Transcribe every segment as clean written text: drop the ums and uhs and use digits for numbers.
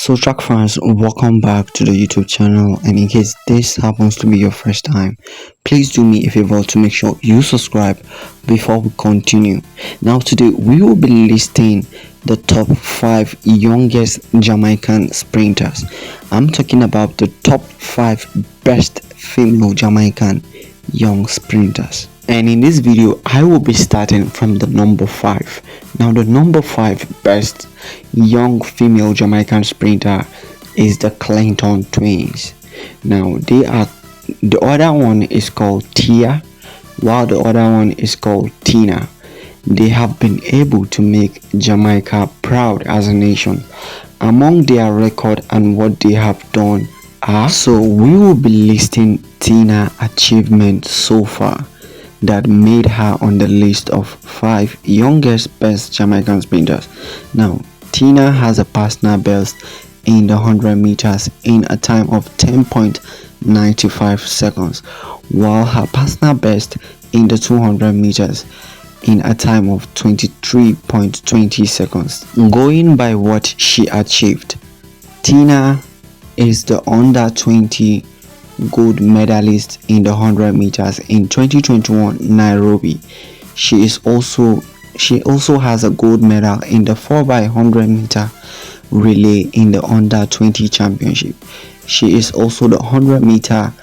So track fans, welcome back to the YouTube channel, and in case this happens to be your first time, please do me a favor to make sure you subscribe before we continue. Now today we will be listing the top 5 youngest Jamaican sprinters. I'm talking about the top 5 best female Jamaican young sprinters. And in this video I will be starting from the number 5. Now the number 5 best young female Jamaican sprinter is the Clayton twins. Now the other one is called Tia, while the other one is called Tina. They have been able to make Jamaica proud as a nation. Among their record and what they have done are, so we will be listing Tina's achievements so far that made her on the list of 5 youngest best Jamaican sprinters. Now Tina has a personal best in the 100 meters in a time of 10.95 seconds, while her personal best in the 200 meters in a time of 23.20 seconds. Going by what she achieved, Tina is the under 20 gold medalist in the 100 meters in 2021 Nairobi. She also has a gold medal in the 4x100 meter relay in the under 20 championship. She is also the 100 meter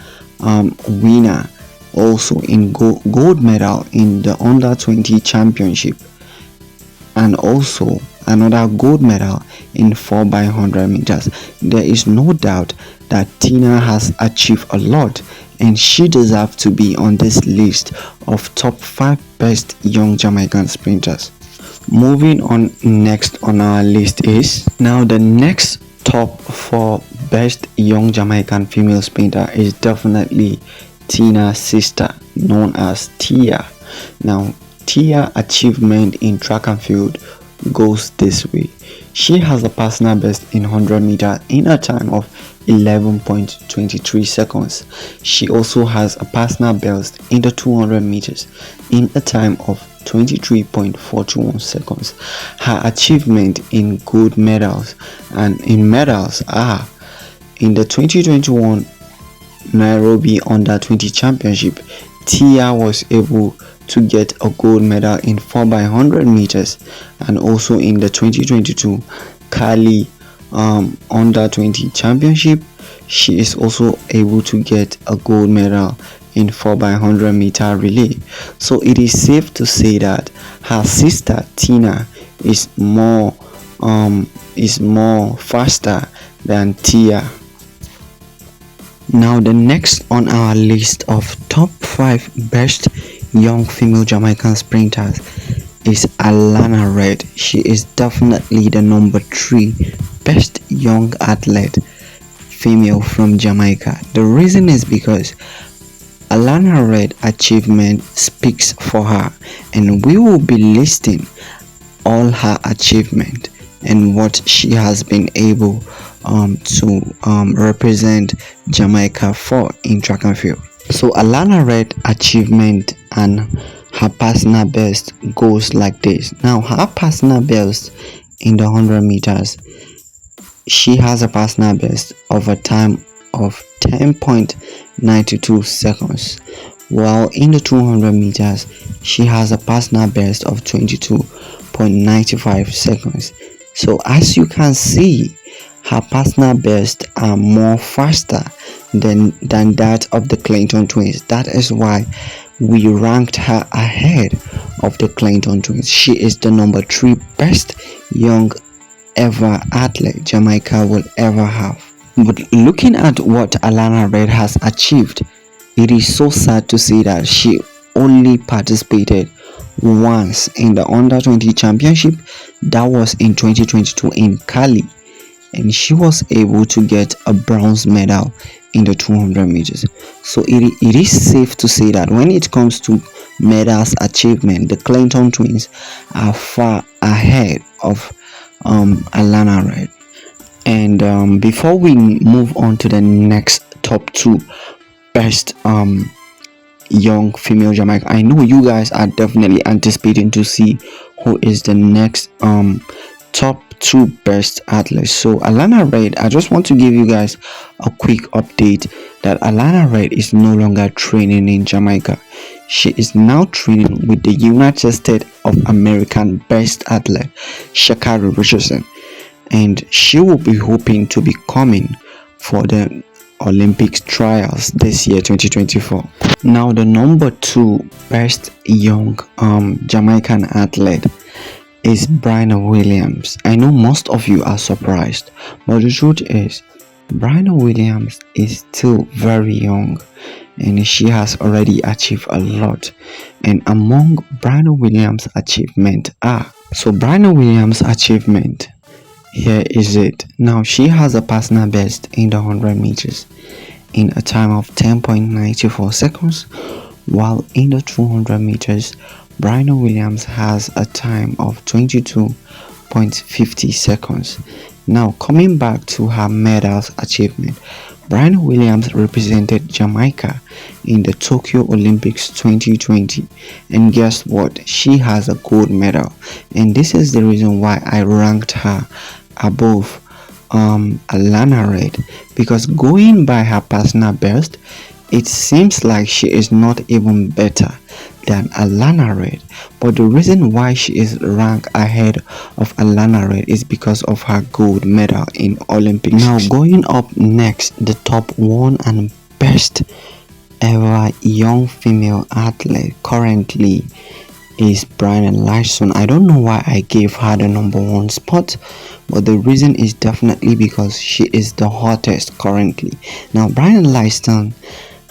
winner, also in gold medal in the under 20 championship, and also another gold medal in 4x100 meters. There is no doubt that Tina has achieved a lot, and she deserves to be on this list of top 5 best young Jamaican sprinters. Moving on, next on our list is, now the next top 4 best young Jamaican female sprinter is definitely Tina's sister, known as Tia. Now Tia's achievement in track and field goes this way. She has a personal best in 100 meters in a time of 11.23 seconds. She also has a personal best in the 200 meters in a time of 23.41 seconds. Her achievement in gold medals and in medals are, in the 2021 Nairobi under 20 championship, Tia was able to get a gold medal in 4x100 meters, and also in the 2022 Cali under 20 championship, she is also able to get a gold medal in 4x100 meter relay. So it is safe to say that her sister Tina is more faster than Tia. Now the next on our list of top 5 best young female Jamaican sprinters is Alana Reid. She is definitely the number 3 best young athlete female from Jamaica. The reason is because Alana Reid's achievement speaks for her, and we will be listing all her achievement and what she has been able to represent Jamaica for in track and field. So Alana Reid's achievement and her personal best goes like this. Now her personal best in the 100 meters, she has a personal best of a time of 10.92 seconds, while in the 200 meters she has a personal best of 22.95 seconds. So as you can see, her personal best are more faster than that of the Clayton twins. That is why we ranked her ahead of the Clayton twins. She is the number 3 best young ever athlete Jamaica will ever have. But looking at what Alana Reid has achieved, it is so sad to see that she only participated once in the under 20 championship. That was in 2022 in Cali, and she was able to get a bronze medal in the 200 meters. So it is safe to say that when it comes to medals achievement, the Clayton twins are far ahead of Alana Reid. And before we move on to the next top 2 best young female Jamaica, I know you guys are definitely anticipating to see who is the next top two best athletes. So Alana Reid, I just want to give you guys a quick update that Alana Reid is no longer training in Jamaica. She is now training with the United States of American best athlete Sha'Carri Richardson, and she will be hoping to be coming for the Olympics trials this year 2024. Now the number 2 best young Jamaican athlete is Briana Williams. I know most of you are surprised, but the truth is Briana Williams is still very young and she has already achieved a lot. And among Briana Williams' achievement Briana Williams' achievement, here is it. Now she has a personal best in the 100 meters in a time of 10.94 seconds, while in the 200 meters Briana Williams has a time of 22.50 seconds. Now coming back to her medals achievement, Briana Williams represented Jamaica in the Tokyo Olympics 2020, and guess what? She has a gold medal, and this is the reason why I ranked her above Alana Reid, because going by her personal best, it seems like she is not even better than Alana Reid. But the reason why she is ranked ahead of Alana Reid is because of her gold medal in Olympics. Now going up next, the top 1 and best ever young female athlete currently is Briana Lyston. I don't know why I gave her the number 1 spot, but the reason is definitely because she is the hottest currently. Now Briana Lyston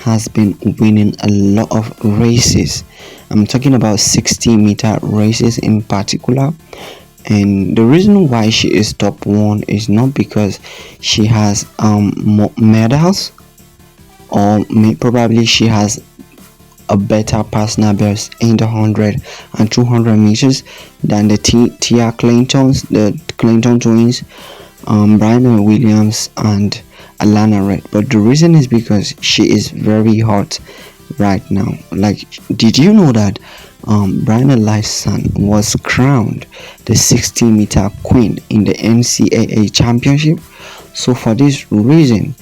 has been winning a lot of races. I'm talking about 60-meter races in particular, and the reason why she is top 1 is not because she has more medals, or probably she has a better personal best in the 100 and 200 meters than the Clayton twins, Briana Williams and Alana Reid. But the reason is because she is very hot right now. Like, did you know that Briana Lyston was crowned the 60-meter queen in the NCAA championship? So for this reason,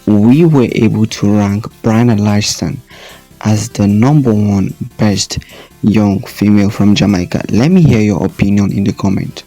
we were able to rank Briana Lyston as the number 1 best young female from Jamaica. Let me hear your opinion in the comment.